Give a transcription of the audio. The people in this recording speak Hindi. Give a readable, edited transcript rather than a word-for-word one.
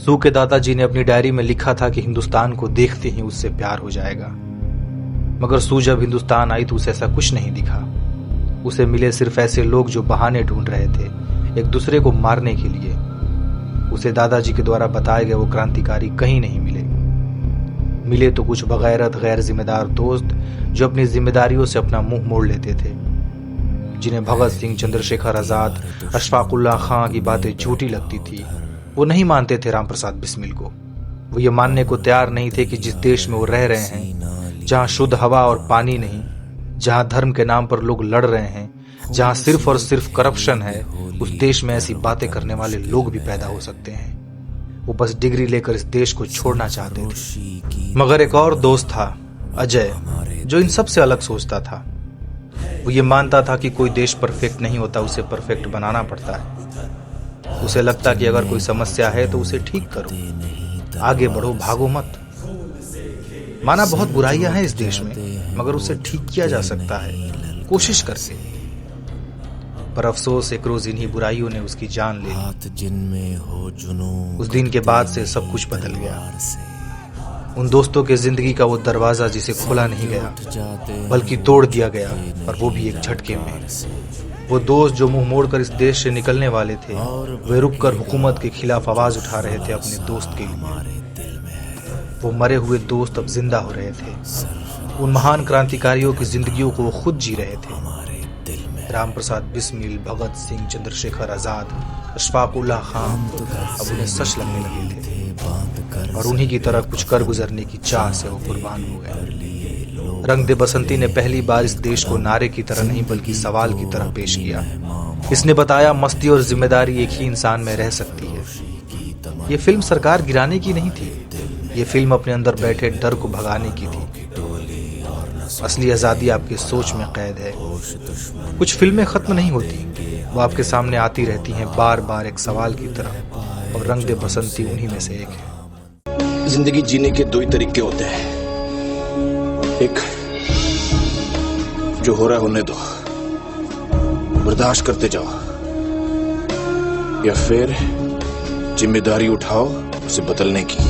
सू के दादाजी ने अपनी डायरी में लिखा था कि हिंदुस्तान को देखते ही उससे प्यार हो जाएगा, मगर सू जब हिंदुस्तान आई तो उसे ऐसा कुछ नहीं दिखा। उसे मिले सिर्फ ऐसे लोग जो बहाने ढूंढ रहे थे एक दूसरे को मारने के लिए। उसे दादाजी के द्वारा बताए गए वो क्रांतिकारी कहीं नहीं मिले तो कुछ बगैरत गैर जिम्मेदार दोस्त जो अपनी जिम्मेदारियों से अपना मुंह मोड़ लेते थे, जिन्हें भगत सिंह, चंद्रशेखर आजाद, अशफाकुल्लाह खां की बातें झूठी लगती थी। वो नहीं मानते थे राम प्रसाद बिस्मिल को। वो ये मानने को तैयार नहीं थे कि जिस देश में वो रह रहे हैं, जहां शुद्ध हवा और पानी नहीं, जहां धर्म के नाम पर लोग लड़ रहे हैं, जहां सिर्फ और सिर्फ करप्शन है, उस देश में ऐसी बातें करने वाले लोग भी पैदा हो सकते हैं। वो बस डिग्री लेकर इस देश को छोड़ना चाहते थे। मगर एक और दोस्त था, अजय, जो इन सब से अलग सोचता था। वो ये मानता था कि कोई देश परफेक्ट नहीं होता, उसे परफेक्ट बनाना पड़ता है। उसे लगता कि अगर कोई समस्या है तो उसे ठीक करो, आगे बढ़ो, भागो मत। माना बहुत बुराइयां हैं इस देश में, मगर उसे ठीक किया जा सकता है कोशिश करके। पर अफसोस एक रोज इन्हीं बुराइयों ने उसकी जान ले ली। उस दिन के बाद से सब कुछ बदल गया। उन दोस्तों के जिंदगी का वो दरवाजा जिसे खोला नहीं गया बल्कि तोड़ दिया गया, और वो भी एक झटके में। वो दोस्त जो मुंह मोड़कर इस देश से निकलने वाले थे, वे रुककर हुकूमत के खिलाफ आवाज उठा रहे थे अपने दोस्त के लिए। वो मरे हुए दोस्त अब जिंदा हो रहे थे। उन महान क्रांतिकारियों की जिंदगियों को वो खुद जी रहे थे। राम प्रसाद बिस्मिल, भगत सिंह, चंद्रशेखर आजाद, अशफाकुल्लाह खां अब उन्हें सच लगने लगे थे, और उन्हीं की तरह कुछ कर गुजरने की चाह से वो कुर्बान हो गए। रंग दे बसंती ने पहली बार इस देश को नारे की तरह नहीं बल्कि सवाल की तरह पेश किया। इसने बताया मस्ती और जिम्मेदारी एक ही इंसान में रह सकती है। ये फिल्म सरकार गिराने की नहीं थी, ये फिल्म अपने अंदर बैठे डर को भगाने की थी। असली आजादी आपकी सोच में कैद है। कुछ फिल्में खत्म नहीं होती, वो आपके सामने आती रहती हैं बार बार एक सवाल की तरह, और रंग दे बसंती उन्हीं में से एक है। जिंदगी जीने के दो ही तरीके होते हैं, एक जो हो रहा है होने दो, बर्दाश्त करते जाओ, या फिर जिम्मेदारी उठाओ उसे बदलने की।